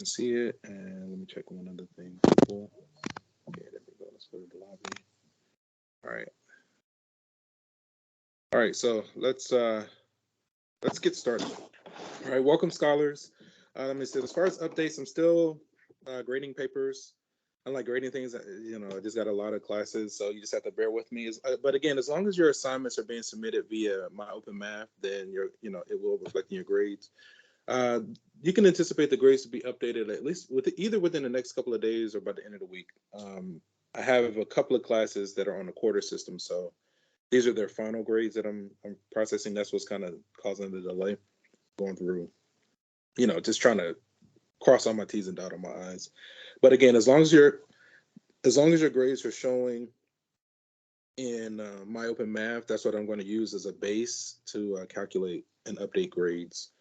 see it. And let me check one other thing. Cool. Okay, there we go. Let's go to the lobby. All right. All right. So let's get started. All right. Welcome, scholars. Let me see. As far as updates, I'm still grading papers. I'm like grading things. I just got a lot of classes, so you just have to bear with me. But again, as long as your assignments are being submitted via My Open Math, then it will reflect in your grades. Uh, you can anticipate the grades to be updated at least either within the next couple of days or by the end of the week. I have a couple of classes that are on the quarter system, so these are their final grades that I'm processing. That's what's kind of causing the delay going through. Just trying to cross all my T's and dot on my I's. But again, as long as your grades are showing in My Open Math, that's what I'm going to use as a base to calculate and update grades.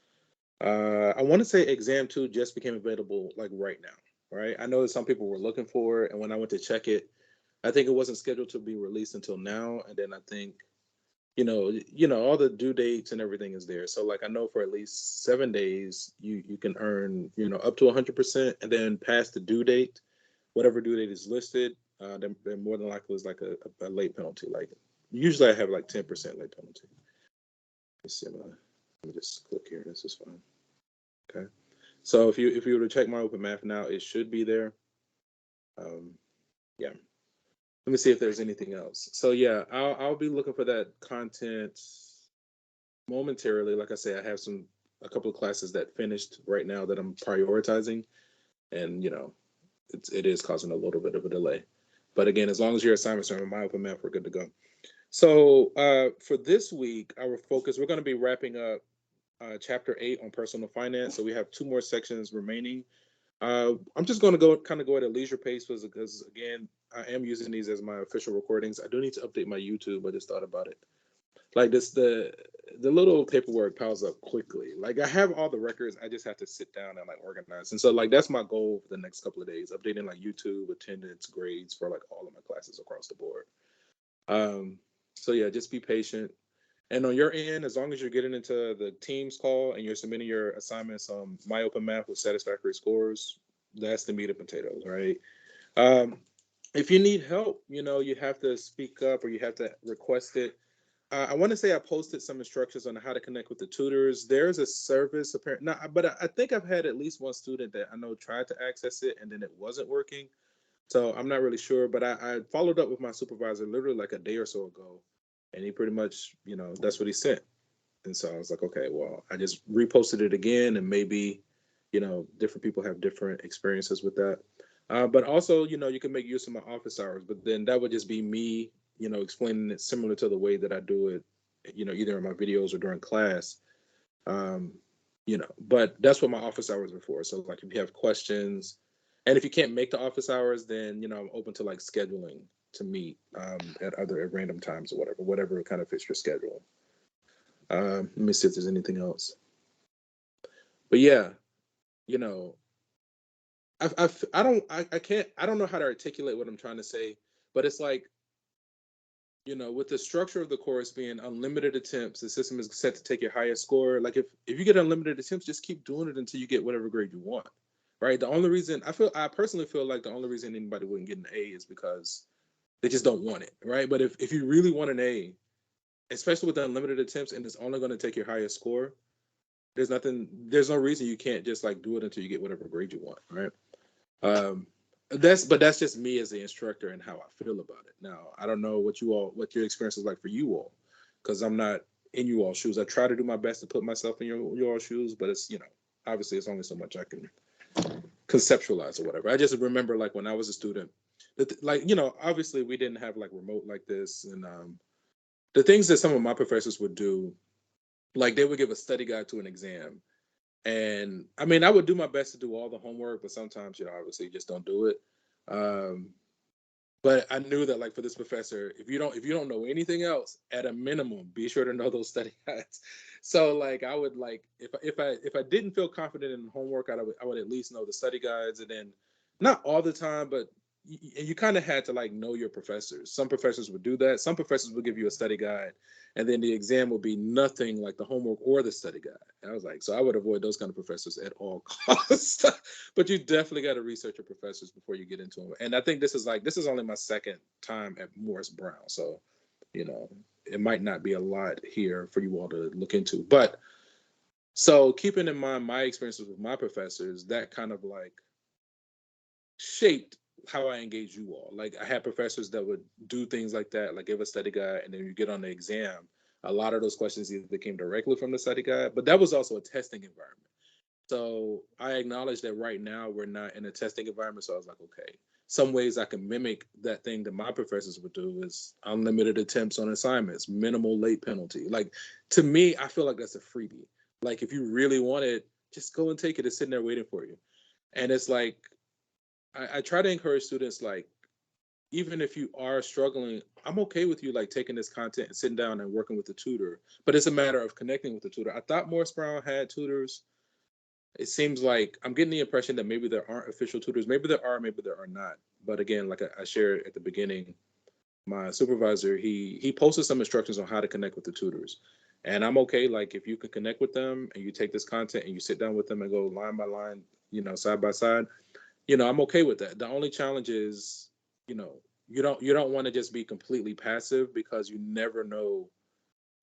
I want to say exam two just became available like right now, right? I know that some people were looking for it, and when I went to check it, I think it wasn't scheduled to be released until now. And then I think, all the due dates and everything is there. So like I know for at least 7 days, you can earn, up to 100%, and then past the due date, whatever due date is listed, then more than likely is like a late penalty. Like usually I have like 10% late penalty. Let's see, let me just click here. This is fine. Okay. So if you were to check My Open Math now, it should be there. Yeah. Let me see if there's anything else. So yeah, I'll be looking for that content momentarily. Like I say, I have a couple of classes that finished right now that I'm prioritizing, and it is causing a little bit of a delay. But again, as long as your assignments are in My Open Math, we're good to go. So for this week, we're going to be wrapping up chapter 8 on personal finance. So we have 2 more sections remaining. I'm just going to go at a leisure pace because again, I am using these as my official recordings. I do need to update my YouTube. I just thought about it. Like this, the little paperwork piles up quickly. Like I have all the records. I just have to sit down and like organize. And so like that's my goal for the next couple of days, updating like YouTube attendance, grades for like all of my classes across the board. So yeah, just be patient. And on your end, as long as you're getting into the Teams call and you're submitting your assignments on My Open Math with satisfactory scores, that's the meat and potatoes, right? Um, if you need help, you have to speak up or you have to request it. I want to say I posted some instructions on how to connect with the tutors. There's a service apparently, but I think I've had at least one student that I know tried to access it and then it wasn't working. So I'm not really sure, but I followed up with my supervisor literally like a day or so ago, and he pretty much, that's what he sent. And so I was like, okay, well, I just reposted it again, and maybe, different people have different experiences with that. But also, you can make use of my office hours, but then that would just be me, explaining it similar to the way that I do it, either in my videos or during class. Um, but that's what my office hours are for. So like if you have questions, and if you can't make the office hours, then I'm open to like scheduling to meet at random times or whatever kind of fits your schedule. Let me see if there's anything else. But yeah, you know, I don't I can't I don't know how to articulate what I'm trying to say, but it's like, with the structure of the course being unlimited attempts, the system is set to take your highest score. Like if you get unlimited attempts, just keep doing it until you get whatever grade you want. Right. The only reason I personally feel like the only reason anybody wouldn't get an A is because they just don't want it. Right. But if you really want an A, especially with the unlimited attempts and it's only going to take your highest score, there's no reason you can't just like do it until you get whatever grade you want. Right. Um, that's just me as the instructor and how I feel about it. Now, I don't know what your experience is like for you all, because I'm not in you all shoes. I try to do my best to put myself in your all shoes, but it's obviously it's only so much I can conceptualize or whatever. I just remember like when I was a student, that like obviously we didn't have like remote like this, and the things that some of my professors would do, like they would give a study guide to an exam. And I mean, I would do my best to do all the homework, but sometimes, obviously you just don't do it. Um, but I knew that like for this professor, if you don't know anything else, at a minimum, be sure to know those study guides. So like I would like if I didn't feel confident in homework, I would at least know the study guides, and then not all the time, but you kind of had to like know your professors. Some professors would do that. Some professors would give you a study guide, and then the exam would be nothing like the homework or the study guide. I was like, so I would avoid those kind of professors at all costs. But you definitely got to research your professors before you get into them. And I think this is only my second time at Morris Brown, so it might not be a lot here for you all to look into. But so keeping in mind my experiences with my professors, that kind of like shaped how I engage you all. Like I had professors that would do things like that, like give a study guide, and then you get on the exam. A lot of those questions either came directly from the study guide, but that was also a testing environment. So I acknowledge that right now we're not in a testing environment. So I was like, okay, some ways I can mimic that thing that my professors would do is unlimited attempts on assignments, minimal late penalty. Like to me, I feel like that's a freebie. Like if you really want it, just go and take it. It's sitting there waiting for you. And it's like I try to encourage students, like, even if you are struggling, I'm okay with you like taking this content and sitting down and working with the tutor. But it's a matter of connecting with the tutor. I thought Morris Brown had tutors. It seems like I'm getting the impression that maybe there aren't official tutors. Maybe there are not. But again, like I shared at the beginning, my supervisor, he posted some instructions on how to connect with the tutors. And I'm okay, like if you can connect with them and you take this content and you sit down with them and go line by line, side by side, I'm okay with that. The only challenge is, you don't want to just be completely passive, because you never know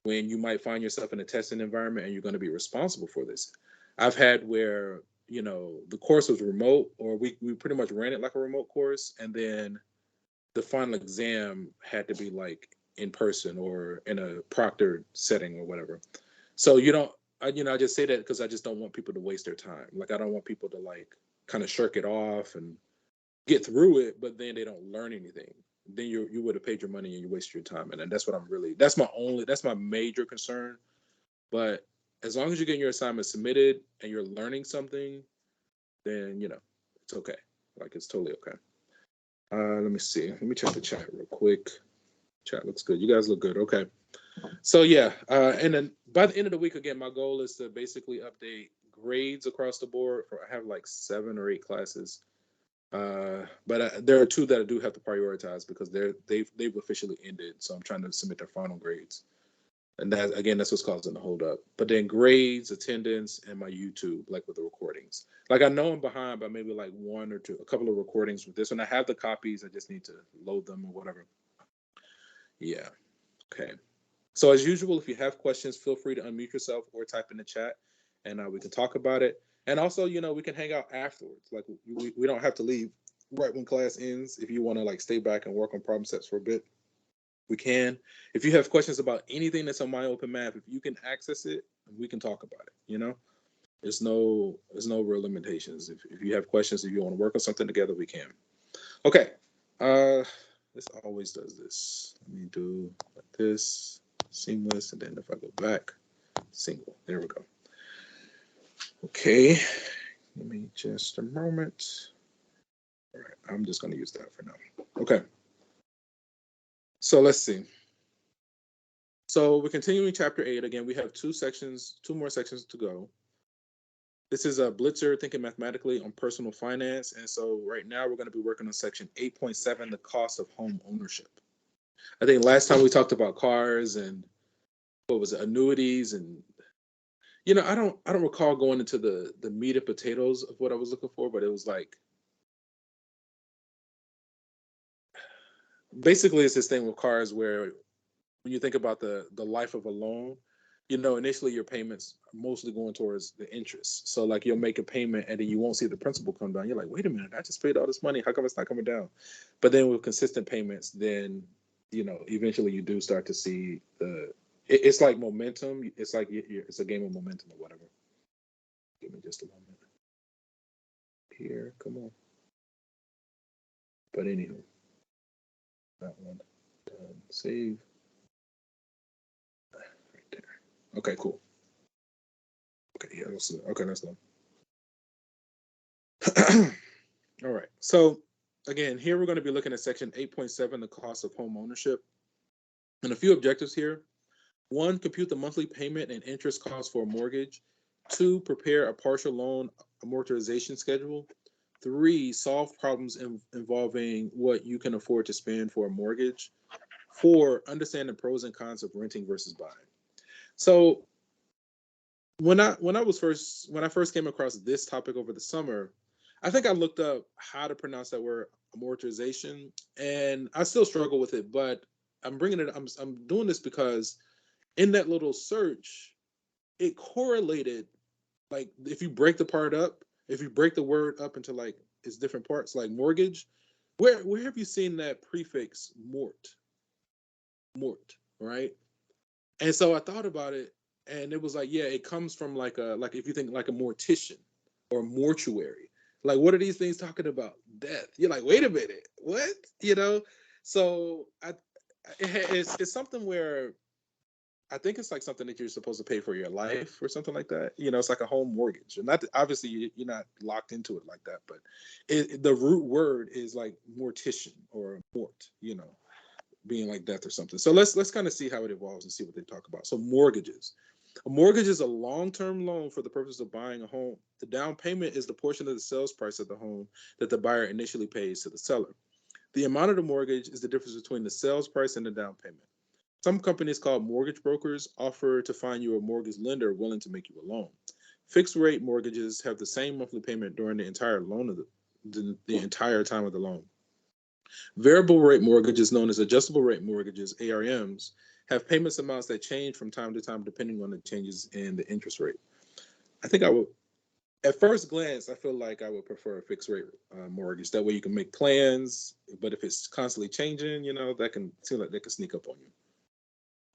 when you might find yourself in a testing environment and you're going to be responsible for this. I've had where, the course was remote, or we pretty much ran it like a remote course, and then the final exam had to be like in person or in a proctored setting or whatever. So I just say that because I just don't want people to waste their time. Like I don't want people to like kind of shirk it off and get through it, but then they don't learn anything. Then you would have paid your money and you waste your time. And that's what that's my major concern. But as long as you're getting your assignment submitted and you're learning something, then it's okay. Like it's totally okay. Let me see. Let me check the chat real quick. Chat looks good. You guys look good. Okay. So yeah, and then by the end of the week, again, my goal is to basically update grades across the board. I have like 7 or 8 classes. But there are 2 that I do have to prioritize because they've officially ended. So I'm trying to submit their final grades, and that's what's causing the hold up. But then grades, attendance, and my YouTube, like with the recordings. Like I know I'm behind by maybe like 1 or 2, a couple of recordings with this one. I have the copies. I just need to load them or whatever. Yeah. Okay. So as usual, if you have questions, feel free to unmute yourself or type in the chat, and we can talk about it. And also, we can hang out afterwards. Like we don't have to leave right when class ends. If you want to like stay back and work on problem sets for a bit, we can. If you have questions about anything that's on My Open Math, if you can access it, we can talk about it. There's no real limitations. If you have questions, if you want to work on something together, we can. Okay. This always does this. Let me do like this. Seamless, and then if I go back, single. There we go. Okay, give me just a moment. All right, I'm just going to use that for now. Okay, so let's see. So we're continuing chapter 8. Again, we have 2 more sections to go. This is a Blitzer Thinking Mathematically on Personal Finance. And so right now we're going to be working on section 8.7, the cost of home ownership. I think last time we talked about cars and what was it, annuities, and I don't recall going into the meat and potatoes of what I was looking for, but it was like basically it's this thing with cars where when you think about the life of a loan, initially your payments are mostly going towards the interest. So like you'll make a payment and then you won't see the principal come down. You're like, wait a minute, I just paid all this money. How come it's not coming down? But then with consistent payments, then eventually you do start to see it's like momentum. It's like it's a game of momentum or whatever. Give me just a moment. Here, come on. But anywho, that one done. Save. Right there. Okay, cool. Okay, yeah, that's done. All right. So again, here we're going to be looking at section 8.7, the cost of home ownership. And a few objectives here. 1, compute the monthly payment and interest costs for a mortgage. 2, prepare a partial loan amortization schedule. 3 solve problems involving what you can afford to spend for a mortgage. 4 understand the pros and cons of renting versus buying. So when I first came across this topic over the summer, I think I looked up how to pronounce that word, amortization, and I still struggle with it. But I'm doing this because in that little search, it correlated, like if you break the part up, if you break the word up into like its different parts, like mortgage, where have you seen that prefix mort, right? And so I thought about it, and it was like, yeah, it comes from like if you think like a mortician or mortuary. Like, what are these things talking about? Death. You're like, wait a minute, what? You know? So it's something where I think it's like something that you're supposed to pay for your life or something like that. You know, it's like a home mortgage, and not obviously you're not locked into it like that, but the root word is like mortician or mort. You know, being like death or something. So let's kind of see how it evolves and see what they talk about. So mortgages. A mortgage is a long-term loan for the purpose of buying a home. The down payment is the portion of the sales price of the home that the buyer initially pays to the seller. The amount of the mortgage is the difference between the sales price and the down payment. Some companies called mortgage brokers offer to find you a mortgage lender willing to make you a loan. Fixed rate mortgages have the same monthly payment during the entire loan of the entire time of the loan. Variable rate mortgages, known as adjustable rate mortgages, ARMs, have payments amounts that change from time to time depending on the changes in the interest rate. I think I would, at first glance, I feel like I would prefer a fixed rate mortgage. That way you can make plans, but if it's constantly changing, you know, that can seem like that can sneak up on you.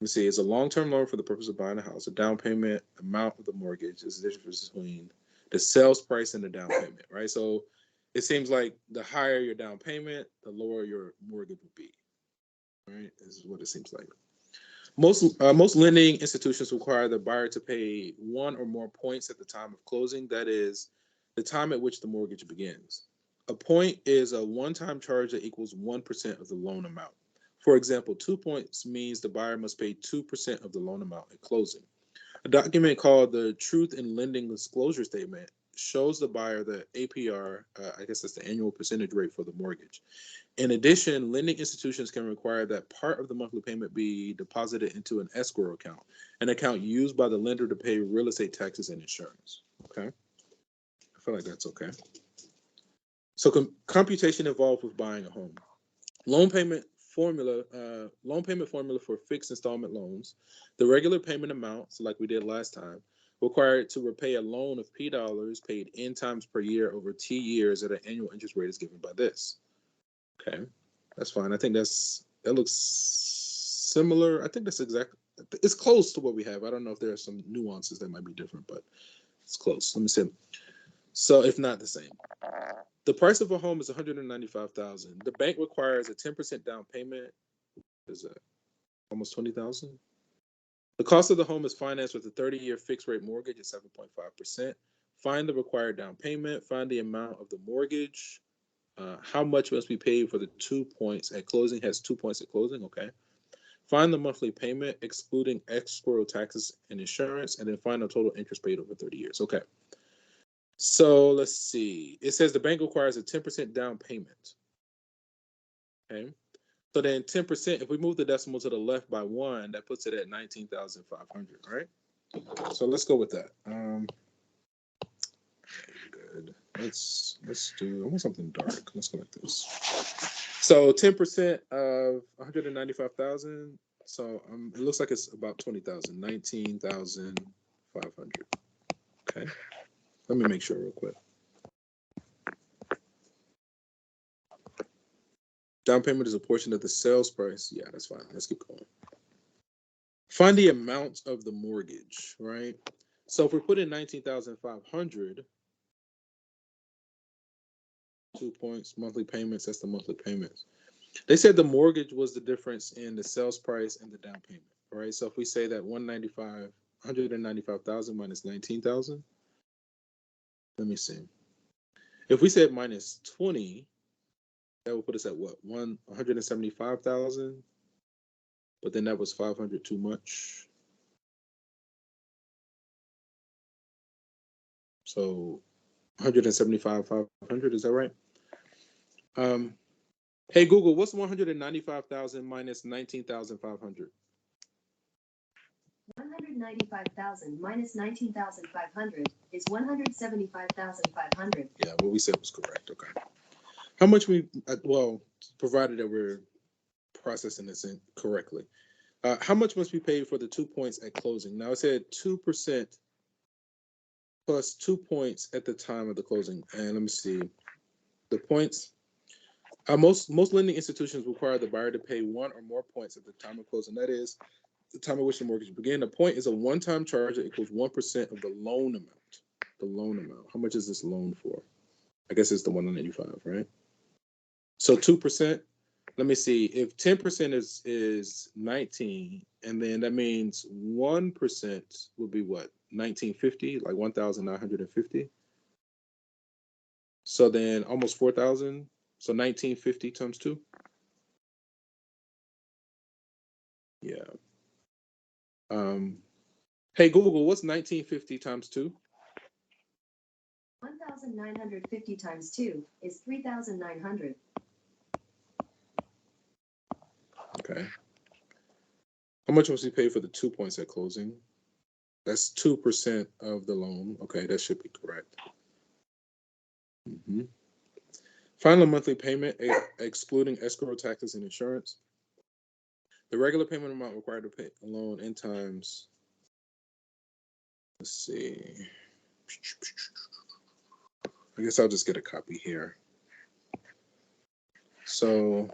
Let me see, it's a long-term loan for the purpose of buying a house. The down payment amount of the mortgage is the difference between the sales price and the down payment, right? So it seems like the higher your down payment, the lower your mortgage would be, right? Is what it seems like. Most lending institutions require the buyer to pay one or more points at the time of closing. That is the time at which the mortgage begins. A point is a one-time charge that equals 1% of the loan amount. For example, 2 points means the buyer must pay 2% of the loan amount at closing. A document called the Truth in Lending Disclosure Statement shows the buyer the APR, I guess that's the annual percentage rate for the mortgage. In addition, lending institutions can require that part of the monthly payment be deposited into an escrow account, an account used by the lender to pay real estate taxes and insurance. Okay, I feel like that's okay. So computation involved with buying a home. Loan payment formula for fixed installment loans. The regular payment amount, so like we did last time, required to repay a loan of P dollars paid N times per year over T years at an annual interest rate is given by this. Okay, that's fine. I think that looks similar. I think that's it's close to what we have. I don't know if there are some nuances that might be different, but it's close. Let me see. So if not the same. The price of a home is $195,000. The bank requires a 10% down payment. Is that almost $20,000? The cost of the home is financed with a 30-year fixed rate mortgage at 7.5%. Find the required down payment. Find the amount of the mortgage. How much must be paid for the 2 points at closing? Has 2 points at closing. Okay. Find the monthly payment, excluding escrow taxes and insurance, and then find the total interest paid over 30 years. Okay. So let's see. It says the bank requires a 10% down payment. Okay. So then 10%, if we move the decimal to the left by 1, that puts it at 19,500, right? So let's go with that. Good. Let's do, I want something dark. Let's go like this. So 10% of 195,000. So it looks like it's about 20,000, 19,500. Okay. Let me make sure real quick. Down payment is a portion of the sales price. Yeah, that's fine. Let's keep going. Find the amount of the mortgage, right? So if we put in 19,500, 2 points, monthly payments, that's the monthly payments. They said the mortgage was the difference in the sales price and the down payment, right? So if we say that 195,000 minus 19,000, let me see. If we said minus 20, that would put us at what? 175,000. But then that was 500 too much. So 175,500. Is that right? Hey Google, what's 195,000 minus 19,500? 195,000 minus 19,500 is 175,500. Yeah, what we said was correct. Okay. How much well, provided that we're processing this in correctly. How much must be paid for the 2 points at closing? Now it said 2% plus 2 points at the time of the closing. And let me see. The points. Most lending institutions require the buyer to pay one or more points at the time of closing. That is the time at which the mortgage began. A point is a one-time charge that equals 1% of the loan amount. The loan amount. How much is this loan for? I guess it's the 185, right? So 2%. Let me see. If 10% is 19, and then that means 1% would be what? 1950, like 1,950. So then almost 4,000. So 1950 times 2. Yeah. Hey Google, what's 1950 times 2? 1,950 times 2 is 3,900. Okay. How much must we pay for the 2 points at closing? That's 2% of the loan. Okay, that should be correct. Final monthly payment, excluding escrow, taxes, and insurance. The regular payment amount required to pay a loan in times. Let's see. I guess I'll just get a copy here. So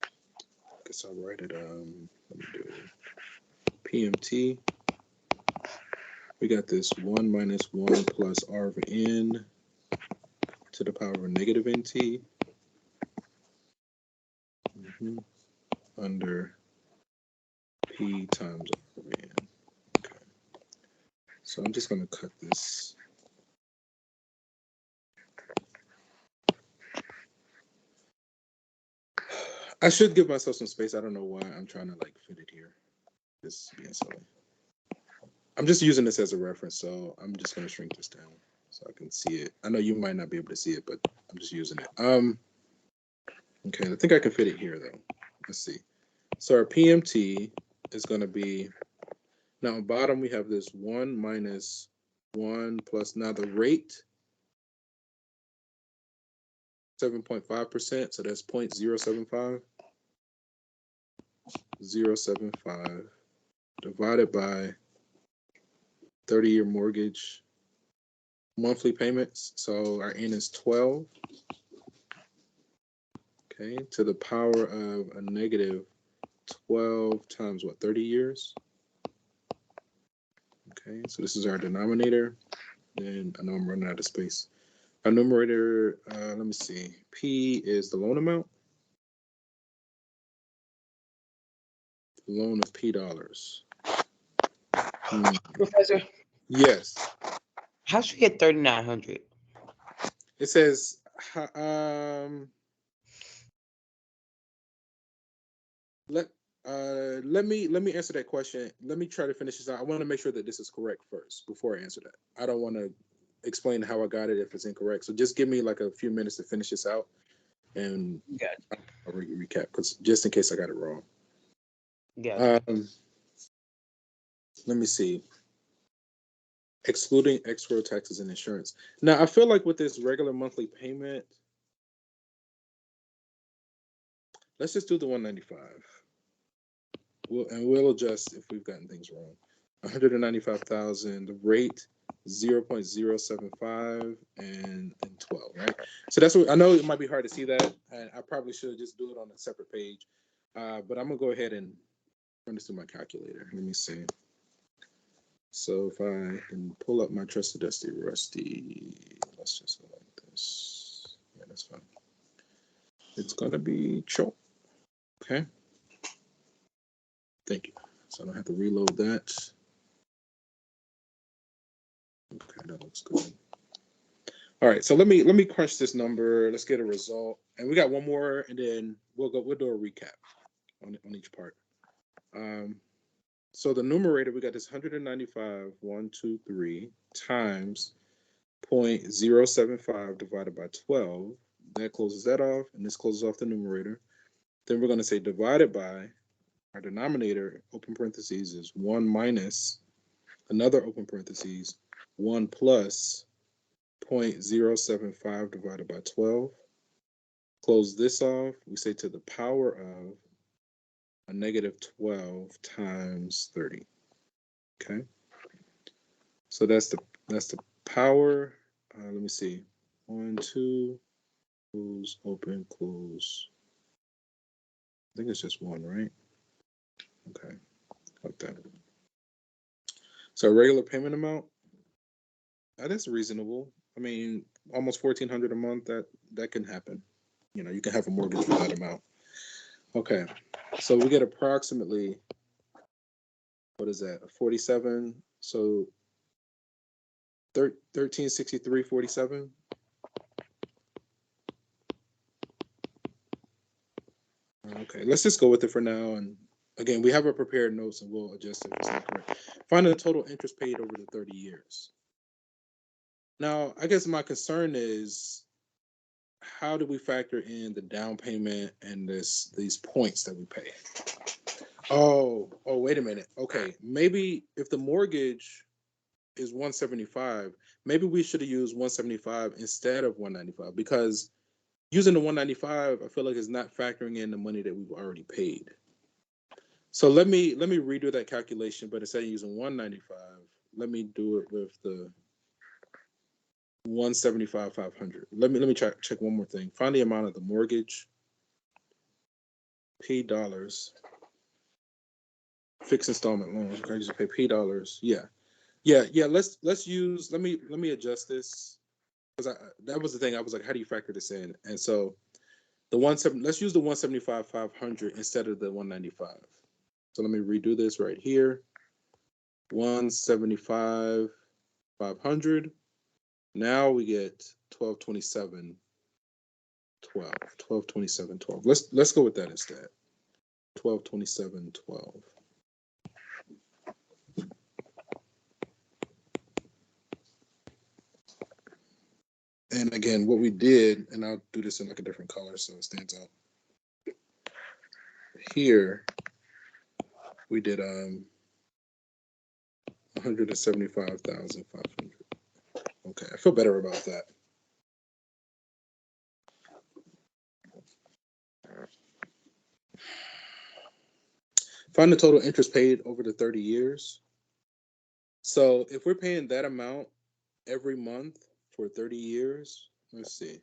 I guess I'll write it. Let me do PMT. We got this 1 minus 1 plus R of N to the power of negative NT under P times R of N. Okay. So I'm just going to cut this. I should give myself some space. I don't know why I'm trying to like fit it here. This is being silly. I'm just using this as a reference, so I'm just going to shrink this down so I can see it. I know you might not be able to see it, but I'm just using it. Okay, I think I can fit it here though. Let's see. So our PMT is going to be, now on bottom we have this 1 minus 1 plus, now the rate, 7.5%, so that's 0.075. 0.075 divided by 30-year mortgage monthly payments. So our N is 12. Okay, to the power of a negative 12 times what, 30 years? Okay, so this is our denominator. And I know I'm running out of space. Our numerator, let me see. P is the loan amount. The loan of P dollars. Professor? Yes. How should we get 3,900? It says, let me answer that question. Let me try to finish this out. I want to make sure that this is correct first before I answer that. I don't want to explain how I got it if it's incorrect. So just give me like a few minutes to finish this out, and I'll recap, because just in case I got it wrong. Let me see. Excluding escrow, taxes, and insurance. Now I feel like with this regular monthly payment, let's just do the 195. We'll adjust if we've gotten things wrong. 195,000. The rate 0.075 and 12, right? So that's what I know. It might be hard to see that, and I probably should just do it on a separate page. But I'm gonna go ahead and run this through my calculator. Let me see. So if I can pull up my trusty dusty rusty, let's just go like this. Yeah, that's fine. It's gonna be choke. Okay. Thank you. So I don't have to reload that. Okay, that looks good. All right, so let me crunch this number. Let's get a result, and we got one more, and then we'll do a recap on each part. So the numerator, we got this 195, 1, 2, 3 times 0.075 divided by 12. That closes that off, and this closes off the numerator. Then we're going to say divided by our denominator, open parentheses, is 1 minus another open parentheses, 1 plus 0.075 divided by 12. Close this off. We say to the power of a negative 12 times 30. Okay. So that's the power. Let me see. 1, 2, close, open, close. I think it's just 1, right? Okay, like that. So regular payment amount, that's reasonable. I mean, almost $1,400 a month. That can happen. You know, you can have a mortgage for that amount. Okay, so we get approximately, what is that? 47. So 1363.47. Okay, let's just go with it for now. And again, we have our prepared notes, and we'll adjust if it's not correct. Find the total interest paid over the 30 years. Now, I guess my concern is, how do we factor in the down payment and these points that we pay? Oh, wait a minute. Okay, maybe if the mortgage is 175, maybe we should have used 175 instead of 195, because using the 195, I feel like it's not factoring in the money that we've already paid. So let me redo that calculation, but instead of using 195, let me do it with the 175,500. Let me check one more thing. Find the amount of the mortgage, P dollars, fixed installment loans. Okay, just pay P dollars. Yeah. Let's use. Let me adjust this, because that was the thing. I was like, how do you factor this in? And so let's use the 175,500 instead of the 195. So let me redo this right here. 175,500. Now we get 1227.12. 1227.12. Let's go with that instead. 1227.12. And again, what we did, and I'll do this in like a different color so it stands out. Here we did 175,500. Okay, I feel better about that. Find the total interest paid over the 30 years. So if we're paying that amount every month for 30 years, let's see.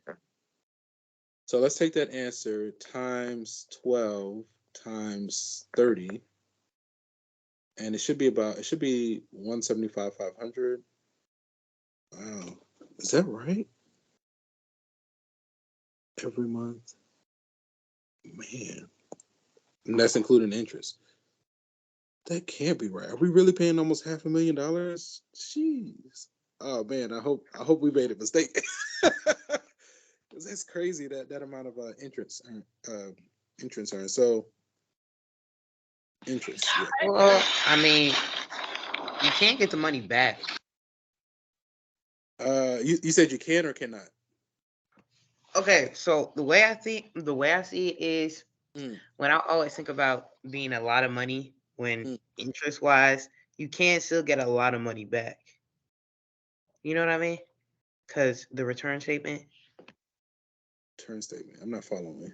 So let's take that answer times 12 times 30. And it should be 175,500. Wow. Is that right? Every month? Man. And that's including interest. That can't be right. Are we really paying almost $500,000? Jeez. Oh man, I hope we made a mistake. Because that's crazy, that amount of interest earned. So interest. Yeah. Well, I mean, you can't get the money back. You said you can or cannot? Okay, so the way I see it is, Mm. when I always think about being a lot of money, when Mm. interest wise, you can still get a lot of money back. You know what I mean? Because the return statement. Return statement. I'm not following.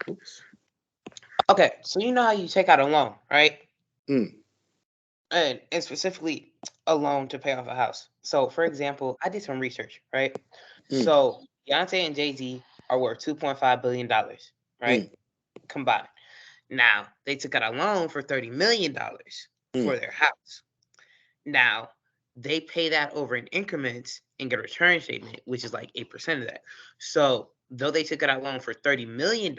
Oops. Okay, so you know how you take out a loan, right? Mm. And specifically a loan to pay off a house. So, for example, I did some research, right? Mm. So Beyonce and Jay-Z are worth $2.5 billion, right? Combined. Now, they took out a loan for $30 million for their house. Now, they pay that over in increments and get a return statement, which is like 8% of that. So, though they took out a loan for $30 million,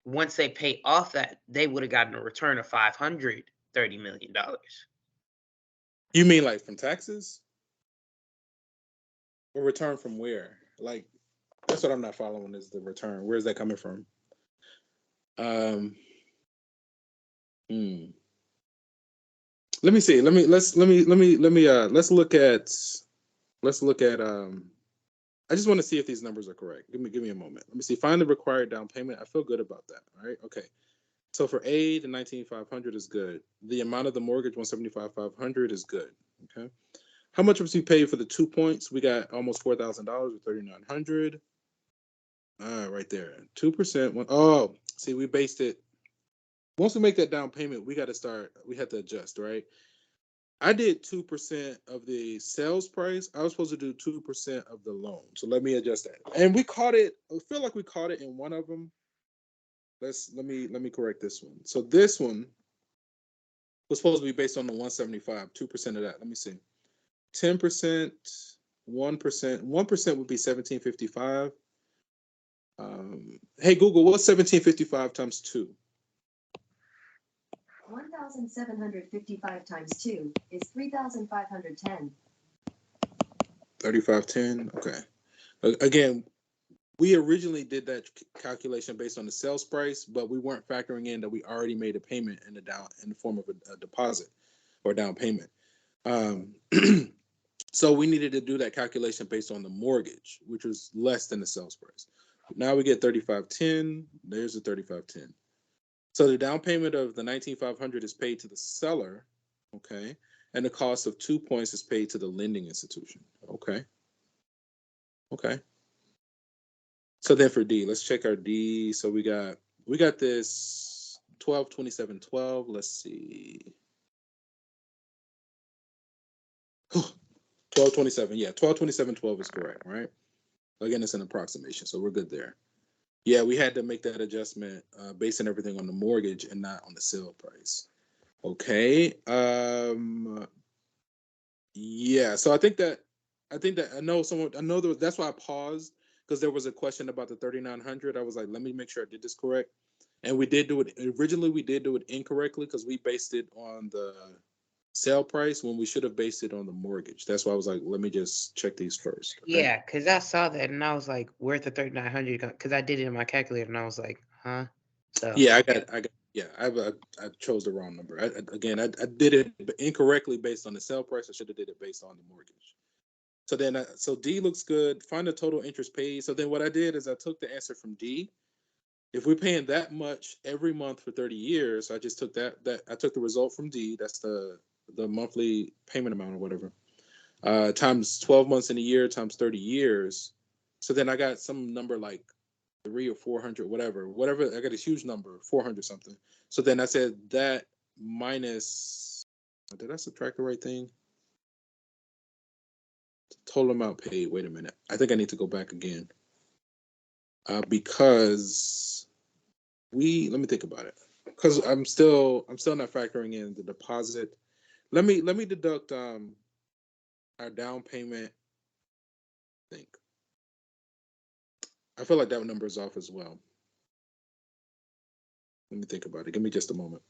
once they pay off that, they would have gotten a return of $530 million. You mean like from taxes? Or return from where? Like, that's what I'm not following, is the return. Where's that coming from? Let me see. Let's look at I just want to see if these numbers are correct. Give me a moment. Let me see. Find the required down payment. I feel good about that. All right. Okay. So for A, the 19,500 is good. The amount of the mortgage, 175,500 is good. Okay. How much was you paid for the 2 points? We got almost $4,000 or 3,900. Right there. 2%. Oh, see, we based it. Once we make that down payment, we had to adjust, right? I did 2% of the sales price. I was supposed to do 2% of the loan. So let me adjust that. And we caught it. I feel like we caught it in one of them. Let me correct this one. So this one was supposed to be based on the 175, 2% of that. Let me see. 10%, 1%. 1% would be 1755. Hey Google, what's 1755 times 2? 1,755 times 2 is 3,510. 3510. Okay. Again, we originally did that calculation based on the sales price, but we weren't factoring in that we already made a payment in the form of a deposit or down payment. So we needed to do that calculation based on the mortgage, which was less than the sales price. Now we get 3510. There's the 3510. So the down payment of the 19,500 is paid to the seller, okay, and the cost of 2 points is paid to the lending institution, okay. So then for D, let's check our D. So we got this 122712. Let's see. 1227. Yeah, 122712 is correct, right? Again, it's an approximation, so we're good there. Yeah, we had to make that adjustment basing everything on the mortgage and not on the sale price. Okay. Yeah. So I think that that's why I paused, because there was a question about the 3,900. I was like, let me make sure I did this correct. And we did do it originally. We did do it incorrectly because we based it on the sale price when we should have based it on the mortgage. That's why I was like, let me just check these first. Okay? Yeah, because I saw that and I was like, where's the 3,900? Because I did it in my calculator and I was like, huh? So Yeah, I chose the wrong number. I did it incorrectly based on the sale price. I should have did it based on the mortgage. So then, so D looks good. Find the total interest paid. So then what I did is I took the answer from D. If we're paying that much every month for 30 years, I just took I took the result from D. That's the monthly payment amount or whatever. Times 12 months in a year times 30 years. So then I got some number like 300 or 400, whatever. I got a huge number, 400 something. So then I said that minus, did I subtract the right thing? Total amount paid. Wait a minute. I think I need to go back again. Because let me think about it. Because I'm still not factoring in the deposit. Let me deduct our down payment. I think. I feel like that number is off as well. Let me think about it. Give me just a moment.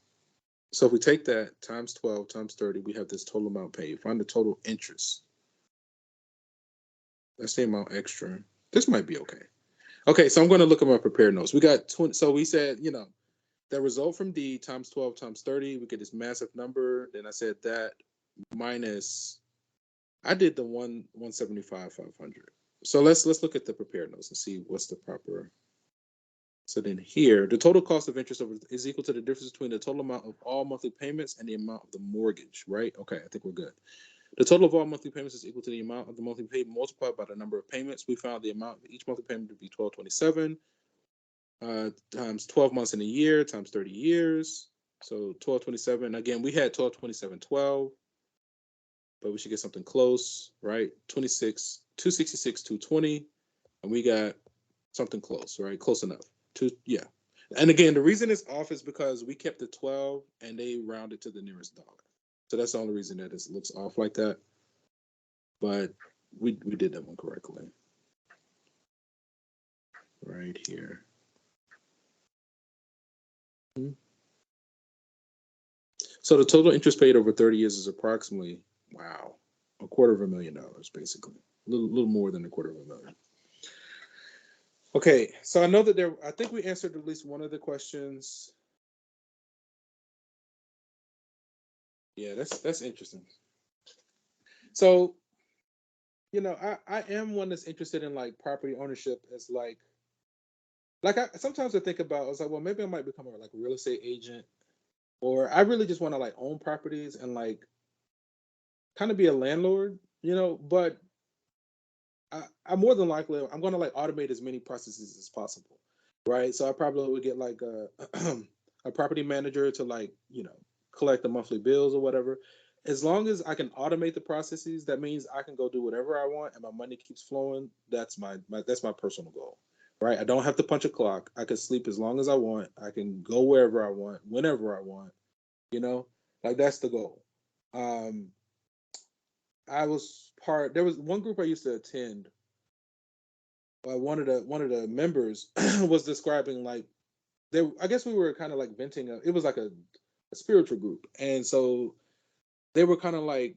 So if we take that times 12 times 30, we have this total amount paid. Find the total interest. That's the amount extra. This might be okay. Okay, so I'm going to look at my prepared notes. We got 20. So we said, the result from D times 12 times 30, we get this massive number. Then I said that minus, I did the 175, 500. So let's look at the prepared notes and see what's the proper. So then here, the total cost of interest is equal to the difference between the total amount of all monthly payments and the amount of the mortgage, right? Okay, I think we're good. The total of all monthly payments is equal to the amount of the monthly payment multiplied by the number of payments. We found the amount of each monthly payment to be 1227 times 12 months in a year times 30 years. So 1227. Again, we had 1227.12, but we should get something close, right? 266, 220, and we got something close, right? Close enough. Yeah. And again, the reason it's off is because we kept the 12 and they rounded to the nearest dollar. So that's the only reason that it looks off like that. But we did that one correctly. Right here. So the total interest paid over 30 years is approximately, wow, $250,000, basically. A little more than $250,000. Okay, so I know that I think we answered at least one of the questions. Yeah, that's interesting. So, I am one that's interested in like property ownership as like I sometimes I think about I was like, well, maybe I might become a like a real estate agent, or I really just want to like own properties and like kind of be a landlord, but I more than likely I'm gonna like automate as many processes as possible, right? So I probably would get like a a property manager to like collect the monthly bills or whatever. As long as I can automate the processes, that means I can go do whatever I want and my money keeps flowing. That's my personal goal, right? I don't have to punch a clock. I can sleep as long as I want. I can go wherever I want, whenever I want. You know, like that's the goal. Um, I was part. There was one group I used to attend. One of the members was describing like they. I guess we were kind of like venting. It was like a spiritual group, and so they were kind of like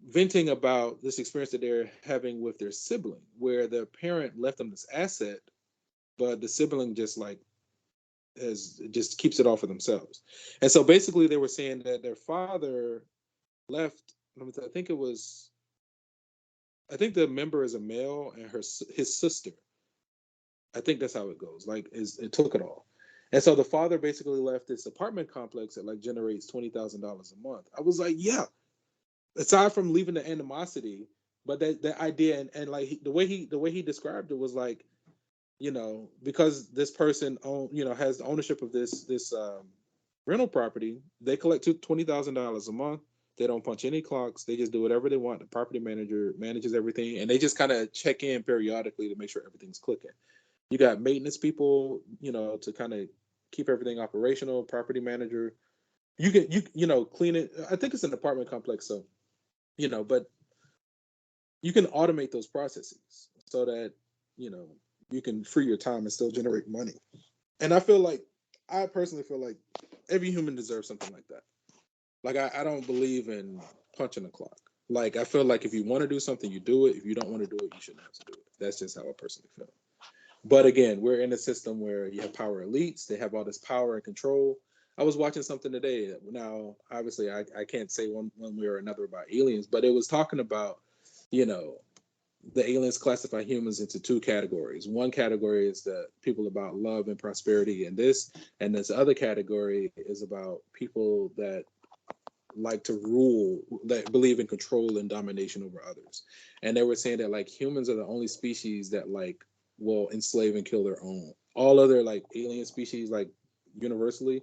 venting about this experience that they're having with their sibling, where their parent left them this asset, but the sibling just like has just keeps it all for themselves. And so basically, they were saying that their father left. I think it was. I think the member is a male, and his sister. I think that's how it goes. Like, it took it all, and so the father basically left this apartment complex that like generates $20,000 a month. I was like, yeah. Aside from leaving the animosity, but that idea and like the way he described it was like, because this person has the ownership of this rental property, they collect $20,000 a month. They don't punch any clocks. They just do whatever they want. The property manager manages everything, and they just kind of check in periodically to make sure everything's clicking. You got maintenance people, to kind of keep everything operational. Property manager, clean it. I think it's an apartment complex, so but you can automate those processes so that you know you can free your time and still generate money. And I personally feel like every human deserves something like that. Like I don't believe in punching the clock. Like I feel like if you want to do something, you do it. If you don't want to do it, you shouldn't have to do it. That's just how I personally feel. But again, we're in a system where you have power elites. They have all this power and control. I was watching something today. Now, obviously, I can't say one way or another about aliens, but it was talking about, you know, the aliens classify humans into two categories. One category is the people about love and prosperity and this other category is about people that like to rule, that believe in control and domination over others. And they were saying that like humans are the only species that like will enslave and kill their own. All other like alien species, like universally,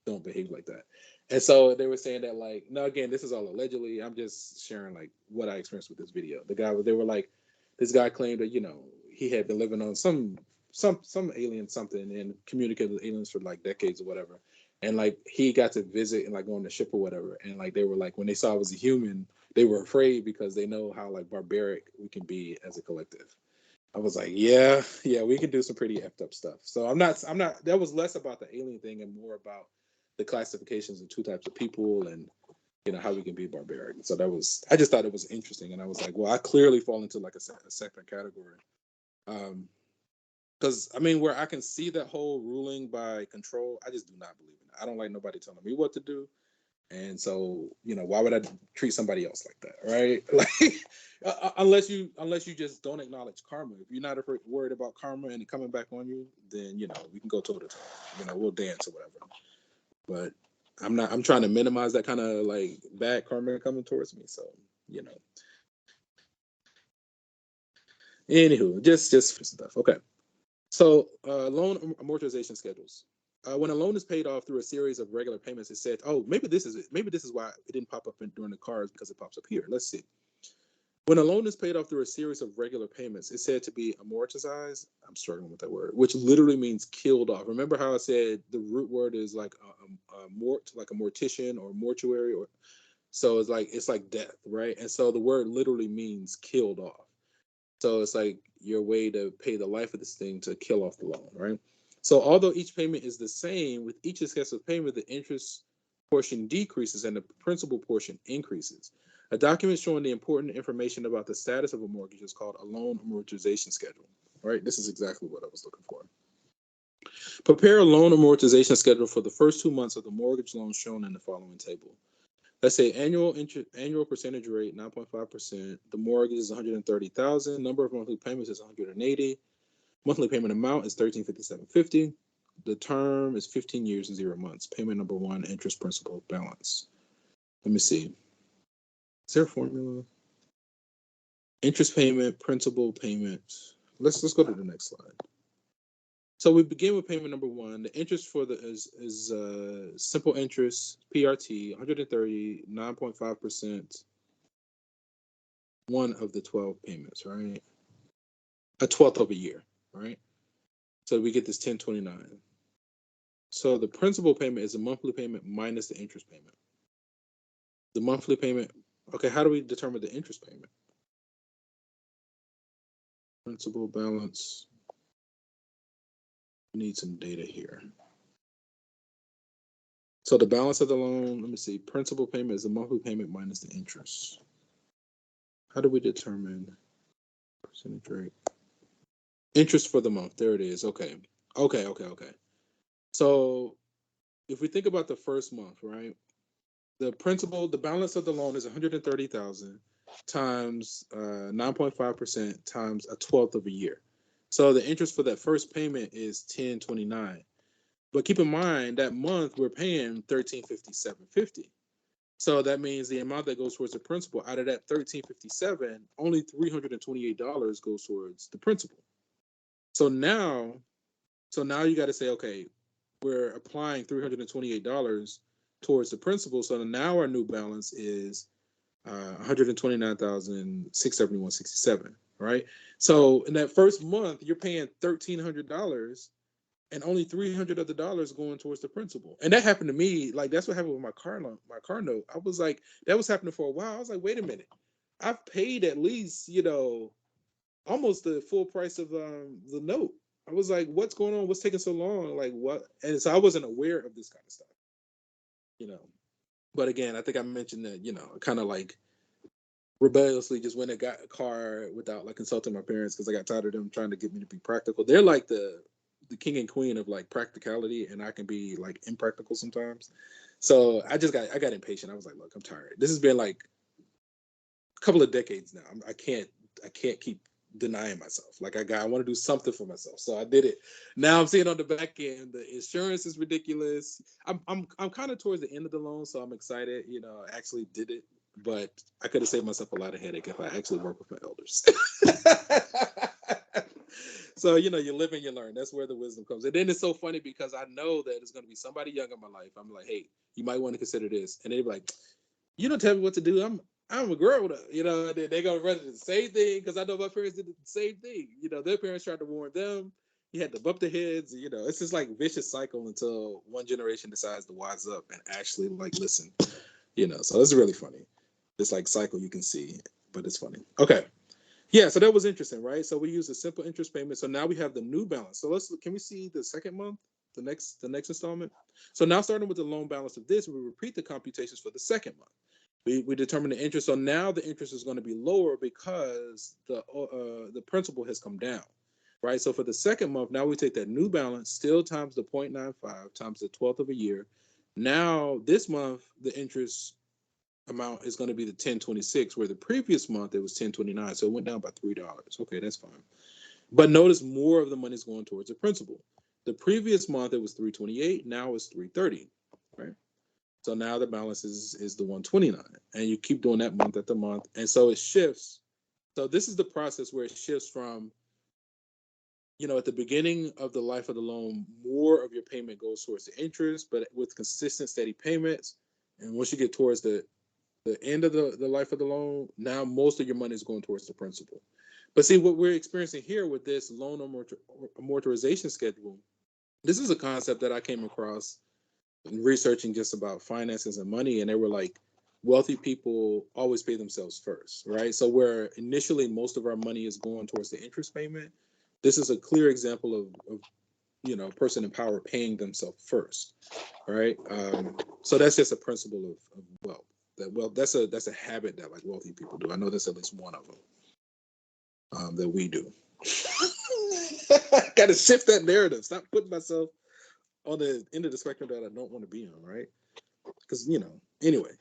don't behave like that. And so they were saying that like, now again, this is all allegedly. I'm just sharing like what I experienced with this video. They were like, this guy claimed that he had been living on some alien something and communicated with aliens for like decades or whatever, and like he got to visit and like go on the ship or whatever, and like they were like when they saw I was a human, they were afraid because they know how like barbaric we can be as a collective. I was like, yeah, we can do some pretty effed up stuff. So I'm not. That was less about the alien thing and more about the classifications of two types of people and how we can be barbaric. So I just thought it was interesting, and I was like, well, I clearly fall into like a second category. Because I mean, where I can see that whole ruling by control, I just do not believe in it. I don't like nobody telling me what to do, and so why would I treat somebody else like that, right? Like, unless you just don't acknowledge karma. If you're not worried about karma and it coming back on you, then we can go toe to toe. We'll dance or whatever. But I'm not. I'm trying to minimize that kind of like bad karma coming towards me. So you know. Anywho, just stuff. Okay. So, loan amortization schedules. When a loan is paid off through a series of regular payments, it said, "Oh, maybe this is it. Maybe this is why it didn't pop up during the cards because it pops up here." Let's see. When a loan is paid off through a series of regular payments, it's said to be amortized. I'm struggling with that word, which literally means killed off. Remember how I said the root word is like a mort, like a mortician or mortuary, or so it's like death, right? And so the word literally means killed off. So it's like your way to pay the life of this thing to kill off the loan, right? So although each payment is the same, with each successive payment, the interest portion decreases and the principal portion increases. A document showing the important information about the status of a mortgage is called a loan amortization schedule, right? This is exactly what I was looking for. Prepare a loan amortization schedule for the first 2 months of the mortgage loan shown in the following table. Let's say annual percentage rate 9.5%. The mortgage is 130,000. Number of monthly payments is 180. Monthly payment amount is 1357.50. The term is 15 years and 0 months. Payment number 1, interest, principal, balance. Let me see. Is there a formula? Interest payment, principal payment. Let's go to the next slide. So we begin with payment number 1. The interest for the is simple interest, PRT, 130, 9.5%. One of the 12 payments, right? A 12th of a year, right? So we get this 1029. So the principal payment is a monthly payment minus the interest payment. The monthly payment, okay, how do we determine the interest payment? Principal balance. We need some data here. So the balance of the loan, let me see, principal payment is the monthly payment minus the interest. How do we determine percentage rate? Interest for the month, there it is, okay. So if we think about the first month, right? The principal, the balance of the loan is 130,000 times 9.5% times a 12th of a year. So the interest for that first payment is 1029. But keep in mind that month we're paying 1357.50. So that means the amount that goes towards the principal out of that 1357, only $328 goes towards the principal. So now you got to say, okay, we're applying $328 towards the principal. So now our new balance is 129,671.67, right? So in that first month, you're paying $1,300 and only $300 of the dollars going towards the principal. And that happened to me. Like, that's what happened with my car loan, my car note. I was like, that was happening for a while. I was like, wait a minute. I've paid at least, almost the full price of the note. I was like, what's going on? What's taking so long? Like, what? And so I wasn't aware of this kind of stuff, But again, I think I mentioned that, kind of like rebelliously just went and got a car without like consulting my parents because I got tired of them trying to get me to be practical. They're like the king and queen of like practicality, and I can be like impractical sometimes. So I got impatient. I was like, look, I'm tired. This has been like a couple of decades now. I can't keep denying myself. Like I want to do something for myself. So I did it. Now I'm seeing on the back end, the insurance is ridiculous. I'm kind of towards the end of the loan, so I'm excited. I actually did it, but I could have saved myself a lot of headache if I actually worked with my elders. So, you live and you learn. That's where the wisdom comes. And then it's so funny because I know that it's going to be somebody young in my life. I'm like, hey, you might want to consider this. And they're like, you don't tell me what to do. I'm a grown up, and then they're going to run into the same thing because I know my parents did the same thing. Their parents tried to warn them. You had to bump their heads. It's just like vicious cycle until one generation decides to wise up and actually like listen, So it's really funny. This like cycle you can see, but it's funny. Okay. Yeah, so that was interesting, right? So we use a simple interest payment. So now we have the new balance. So can we see the second month, the next installment? So now starting with the loan balance of this, we repeat the computations for the second month. We determine the interest. So now the interest is going to be lower because the principal has come down, right? So for the second month, now we take that new balance, still times the 0.95 times the 12th of a year. Now this month, the interest amount is going to be the 1026, where the previous month it was 1029, so it went down by $3. Okay, that's fine. But notice more of the money is going towards the principal. The previous month it was 328, now it's 330, right? So now the balance is the 129, and you keep doing that month after month, and so it shifts. So this is the process where it shifts from, at the beginning of the life of the loan, more of your payment goes towards the interest, but with consistent, steady payments. And once you get towards the end of the life of the loan, now most of your money is going towards the principal. But see, what we're experiencing here with this loan amortization schedule, this is a concept that I came across in researching just about finances and money, and they were like, wealthy people always pay themselves first, right? So where initially most of our money is going towards the interest payment, this is a clear example of a person in power paying themselves first, right? So that's just a principle of wealth. That's a habit that like wealthy people do. I know that's at least one of them that we do. Got to shift that narrative. Stop putting myself on the end of the spectrum that I don't want to be on, right? Because anyway.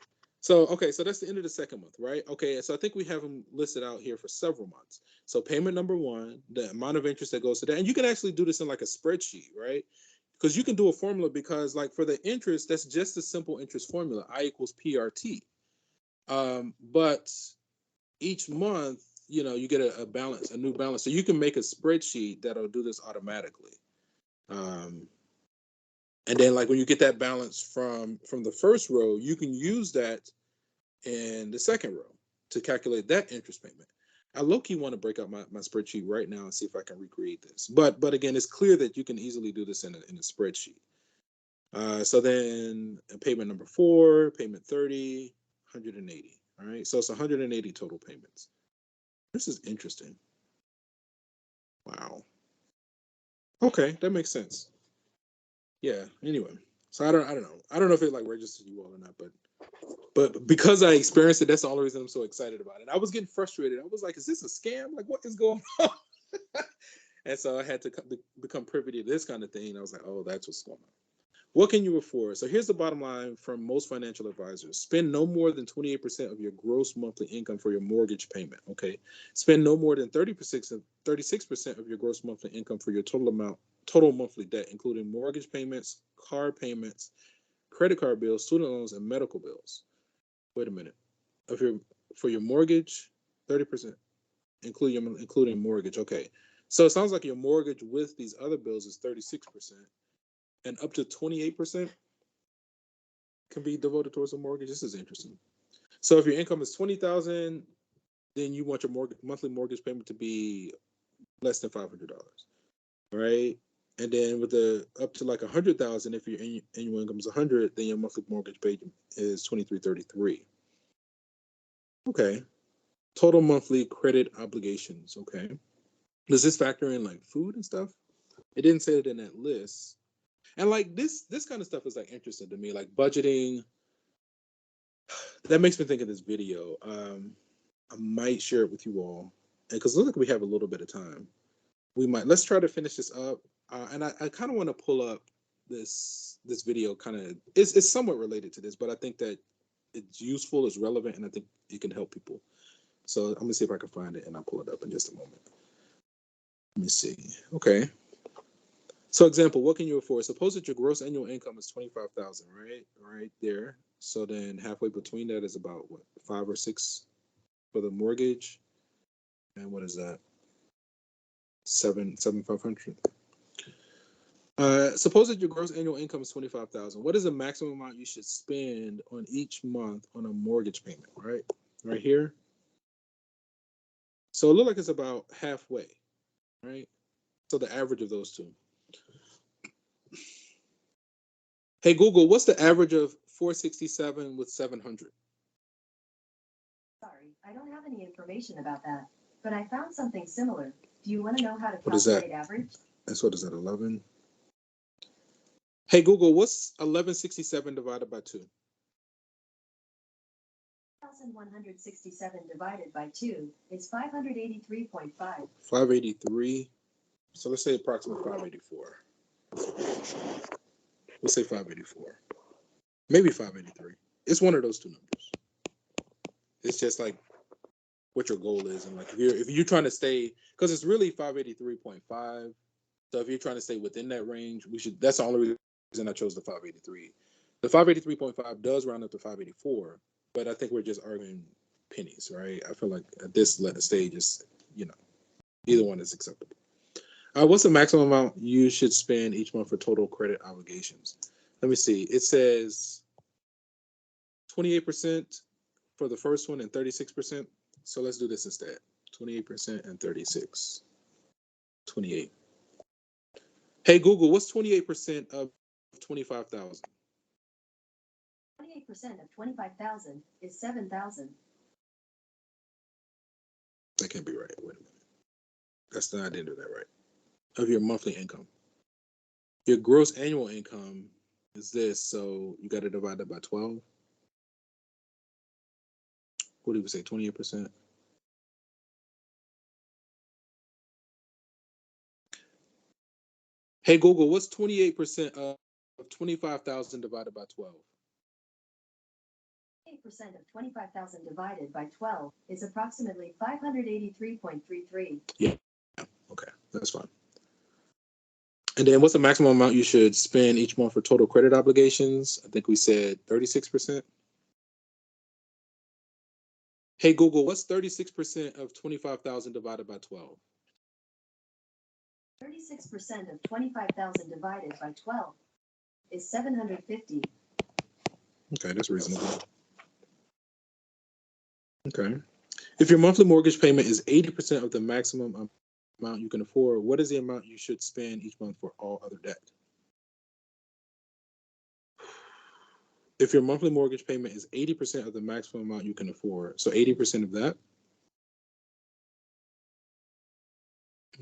So, okay, so that's the end of the second month, right? Okay, so I think we have them listed out here for several months. So payment number one, the amount of interest that goes to that, and you can actually do this in like a spreadsheet, right? Because you can do a formula because like for the interest, that's just a simple interest formula, I equals PRT. But each month, you get a balance, a new balance. So you can make a spreadsheet that'll do this automatically. And then like when you get that balance from the first row, you can use that in the second row to calculate that interest payment. I low-key want to break out my spreadsheet right now and see if I can recreate this. But again, it's clear that you can easily do this in a spreadsheet. So then payment number 4, payment 30, 180. All right, so it's 180 total payments. This is interesting. Wow. Okay, that makes sense. Yeah. Anyway, so I don't know. I don't know if it like registers you all or not, but because I experienced it, that's the only reason I'm so excited about it. I was getting frustrated. I was like, "Is this a scam? Like, what is going on?" And so I had to become privy to this kind of thing. I was like, "Oh, that's what's going on." What can you afford? So here's the bottom line from most financial advisors. Spend no more than 28% of your gross monthly income for your mortgage payment, okay? Spend no more than 36% of your gross monthly income for your total monthly debt, including mortgage payments, car payments, credit card bills, student loans, and medical bills. Wait a minute. For your mortgage, 30%, including mortgage. Okay. So it sounds like your mortgage with these other bills is 36%. And up to 28% can be devoted towards a mortgage. This is interesting. So if your income is 20,000, then you want your monthly mortgage payment to be less than $500, right? And then with the up to like 100,000, if your annual income is 100, then your monthly mortgage payment is 2333. Okay. Total monthly credit obligations. Okay. Does this factor in like food and stuff? It didn't say it in that list. And like this kind of stuff is like interesting to me, like budgeting. That makes me think of this video. I might share it with you all, and because look, we have a little bit of time. Let's try to finish this up. And I kind of want to pull up this video. Kind of, it's somewhat related to this, but I think that it's useful, it's relevant, and I think it can help people. So I'm gonna see if I can find it, and I'll pull it up in just a moment. Let me see. Okay. So example, what can you afford? Suppose that your gross annual income is 25,000, right? Right there. So then halfway between that is about what, 5 or 6 for the mortgage. And what is that? 7,500. Suppose that your gross annual income is 25,000. What is the maximum amount you should spend on each month on a mortgage payment, right? Right here. So it looks like it's about halfway, right? So the average of those two. Hey Google, what's the average of 467 with 700? Sorry, I don't have any information about that, but I found something similar. Do you want to know how to What is that? calculate average? That's what is that, 11? Hey Google, what's 1167 divided by 2? 1,167 divided by 2 is 583.5. 583. So let's say approximately 584. Let's say 584. Maybe 583. It's one of those two numbers. It's just like what your goal is, and like if you're trying to stay, because it's really 583.5. So if you're trying to stay within that range, that's the only reason I chose the 583. The 583.5 does round up to 584, but I think we're just arguing pennies, right? I feel like at this stage, is either one is acceptable. What's the maximum amount you should spend each month for total credit obligations? Let me see. It says 28% for the first one and 36%. So let's do this instead. 28% and 36. 28. Hey Google, what's 28% of 25,000? 28% of 25,000 is 7,000. That can't be right. Wait a minute. I didn't do that right. Of your monthly income. Your gross annual income is this, so you got to divide that by 12. What do you say, 28%? Hey Google, what's 28% of 25,000 divided by 12? 8% of 25,000 divided by 12 is approximately 583.33. Yeah. Okay, that's fine. And then what's the maximum amount you should spend each month for total credit obligations? I think we said 36%. Hey, Google, what's 36% of 25,000 divided by 12? 36% of 25,000 divided by 12 is 750. Okay, that's reasonable. Okay. If your monthly mortgage payment is 80% of the maximum amount you can afford, what is the amount you should spend each month for all other debt? If your monthly mortgage payment is 80% of the maximum amount you can afford, so 80% of that.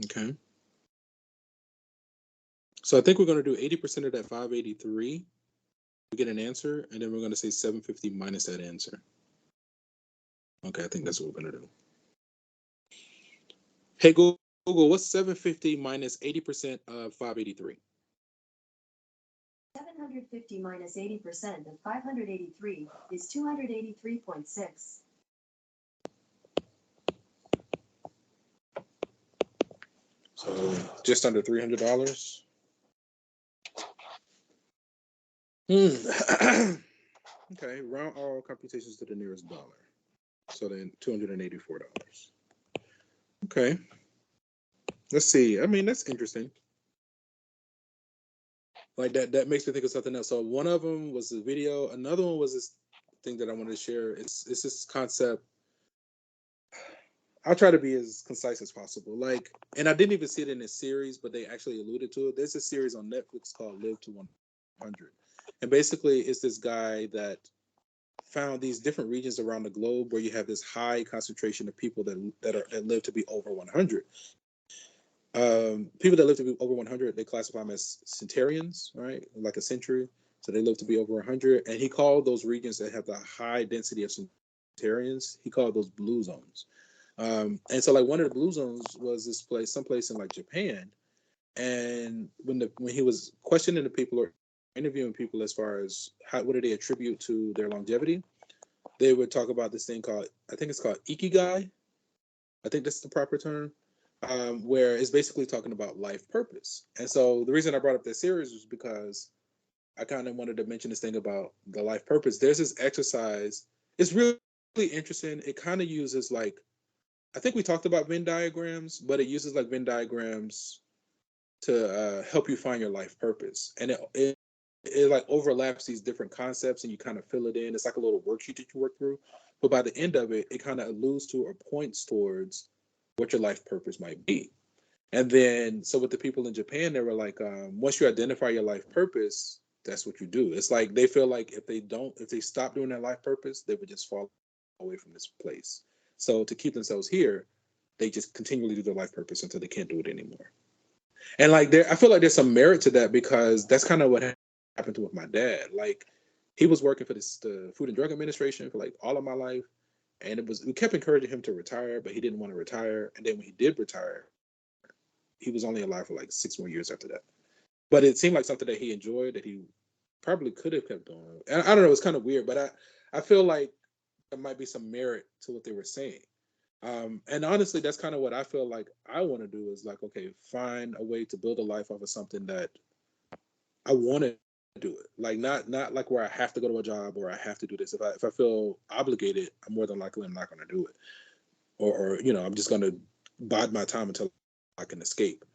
Okay. So I think we're going to do 80% of that 583. We get an answer, and then we're going to say 750 minus that answer. Okay, I think that's what we're going to do. Hey, Google, what's 750 minus 80% of 583? 750 minus 80% of 583 is 283.6. So just under $300. Okay, round all computations to the nearest dollar. So then $284. Okay. Let's see. I mean, that's interesting. Like that makes me think of something else. So one of them was the video. Another one was this thing that I wanted to share. It's this concept. I'll try to be as concise as possible. Like, and I didn't even see it in this series, but they actually alluded to it. There's a series on Netflix called Live to 100. And basically it's this guy that found these different regions around the globe where you have this high concentration of people that live to be over 100. People that live to be over 100, they classify them as centurions, right? Like a century. So they live to be over 100. And he called those regions that have the high density of centurions, he called those blue zones. And so like one of the blue zones was this place, someplace in like Japan. And when he was questioning the people or interviewing people as far as what do they attribute to their longevity, they would talk about this thing called, I think it's called ikigai. I think that's the proper term. Where it's basically talking about life purpose. And so the reason I brought up this series was because I kind of wanted to mention this thing about the life purpose. There's this exercise. It's really, really interesting. It kind of uses like, I think we talked about Venn diagrams, but it uses like Venn diagrams to help you find your life purpose. And it like overlaps these different concepts and you kind of fill it in. It's like a little worksheet that you work through. But by the end of it, it kind of alludes to or points towards what your life purpose might be. And then, so with the people in Japan, they were like, once you identify your life purpose, that's what you do. It's like they feel like if they stop doing their life purpose, they would just fall away from this place. So to keep themselves here, they just continually do their life purpose until they can't do it anymore. And like I feel like there's some merit to that because that's kind of what happened to with my dad. Like he was working for the Food and Drug Administration for like all of my life. And we kept encouraging him to retire, but he didn't want to retire. And then when he did retire, he was only alive for like 6 more years after that. But it seemed like something that he enjoyed that he probably could have kept doing. And I don't know, it's kind of weird, but I feel like there might be some merit to what they were saying. And honestly, that's kind of what I feel like I want to do is like, okay, find a way to build a life off of something that I want to do it. Like not like where I have to go to a job or I have to do this. If I feel obligated, I'm more than likely I'm not going to do it. Or I'm just going to bide my time until I can escape.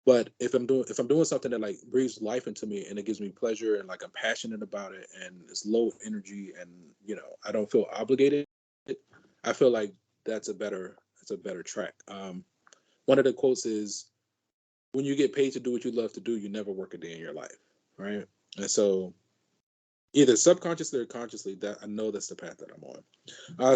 But if I'm doing something that like breathes life into me and it gives me pleasure and like I'm passionate about it and it's low energy and I don't feel obligated, I feel like that's a better track. One of the quotes is, when you get paid to do what you love to do, you never work a day in your life, right? And so either subconsciously or consciously, that I know that's the path that I'm on.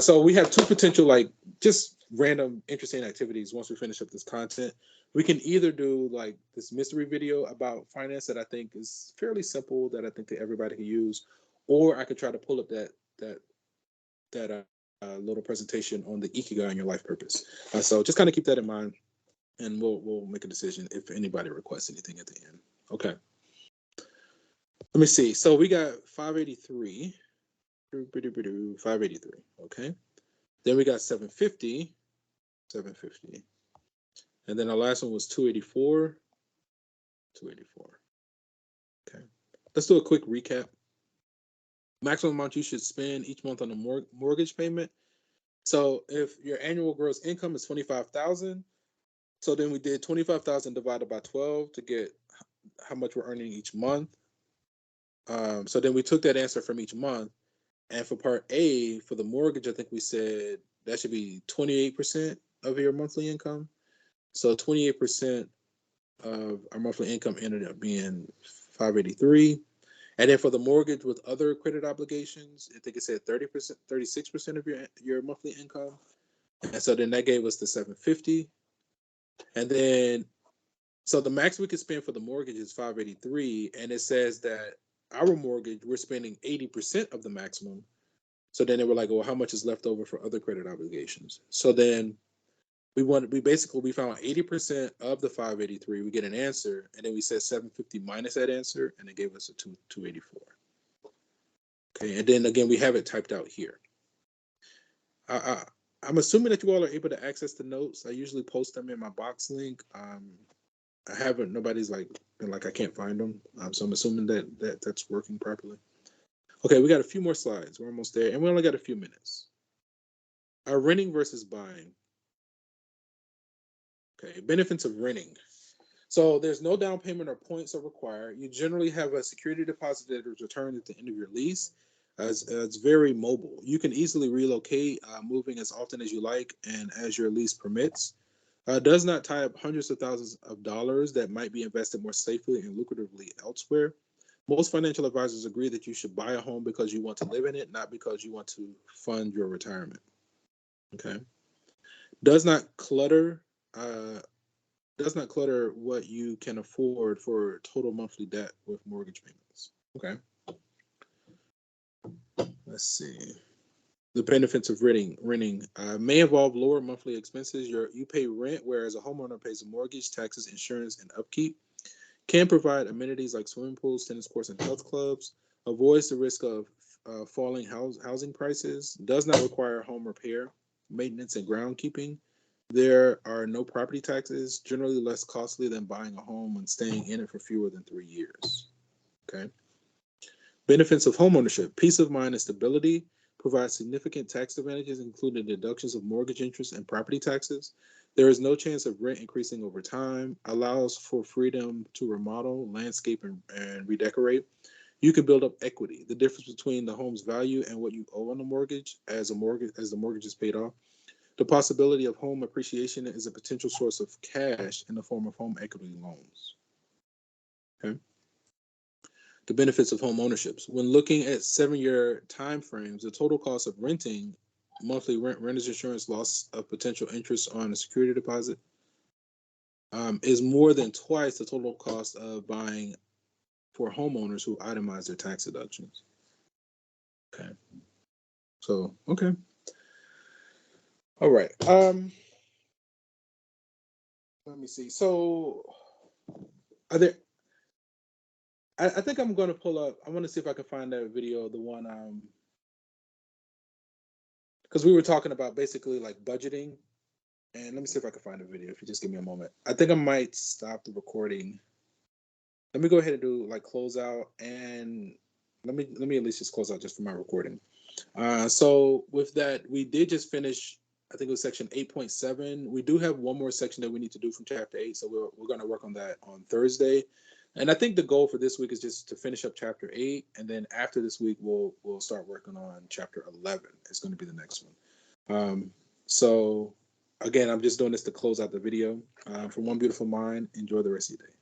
So we have two potential like just random interesting activities once we finish up this content. We can either do like this mystery video about finance that I think is fairly simple that I think that everybody can use, or I could try to pull up that little presentation on the ikigai and your life purpose. So just kind of keep that in mind, and we'll make a decision if anybody requests anything at the end. Okay. Let me see. So we got 583. 583. Okay. Then we got 750. And then our last one was 284. Okay. Let's do a quick recap. Maximum amount you should spend each month on a mortgage payment. So if your annual gross income is 25,000, so then we did 25,000 divided by 12 to get how much we're earning each month. So then we took that answer from each month. And for part A, for the mortgage, I think we said that should be 28% of your monthly income. So 28% of our monthly income ended up being 583. And then for the mortgage with other credit obligations, I think it said 30%, 36% of your monthly income. And so then that gave us the 750. And then, so the max we could spend for the mortgage is 583. And it says that our mortgage, we're spending 80% of the maximum. So then they were like, well, how much is left over for other credit obligations? So then we found 80% of the 583. We get an answer, and then we said 750 minus that answer, and it gave us a 284. Okay, and then again, we have it typed out here. I'm assuming that you all are able to access the notes. I usually post them in my box link. I haven't. Nobody's been like I can't find them. So I'm assuming that that's working properly. Okay, we got a few more slides. We're almost there, and we only got a few minutes. Renting versus buying. Okay, benefits of renting. So there's no down payment or points are required. You generally have a security deposit that is returned at the end of your lease. It's very mobile. You can easily relocate, moving as often as you like and as your lease permits. Does not tie up hundreds of thousands of dollars that might be invested more safely and lucratively elsewhere. Most financial advisors agree that you should buy a home because you want to live in it, not because you want to fund your retirement. Okay. Does not clutter what you can afford for total monthly debt with mortgage payments. Okay. Let's see. The benefits of renting may involve lower monthly expenses. You pay rent, whereas a homeowner pays a mortgage, taxes, insurance, and upkeep. Can provide amenities like swimming pools, tennis courts, and health clubs. Avoids the risk of falling housing prices. Does not require home repair, maintenance, and groundkeeping. There are no property taxes, generally less costly than buying a home and staying in it for fewer than 3 years. Okay. Benefits of homeownership: peace of mind and stability. Provides significant tax advantages, including deductions of mortgage interest and property taxes. There is no chance of rent increasing over time. Allows for freedom to remodel, landscape, and redecorate. You can build up equity, the difference between the home's value and what you owe on the mortgage as the mortgage is paid off. The possibility of home appreciation is a potential source of cash in the form of home equity loans. Okay. The benefits of home ownership. When looking at 7-year time frames, the total cost of renting, monthly rent, renter's insurance, loss of potential interest on a security deposit, is more than twice the total cost of buying for homeowners who itemize their tax deductions. Okay. So, okay. All right. Let me see. So, are there? I think I'm going to pull up. I want to see if I can find that video, the one because we were talking about basically like budgeting, and let me see if I can find a video. If you just give me a moment, I think I might stop the recording. Let me go ahead and do like close out, and let me at least just close out just for my recording. So with that, we did just finish. I think it was section 8.7. We do have one more section that we need to do from chapter 8, so we're going to work on that on Thursday. And I think the goal for this week is just to finish up chapter 8, and then after this week, we'll start working on chapter 11. It's going to be the next one. So again, I'm just doing this to close out the video. From One Beautiful Mind, enjoy the rest of your day.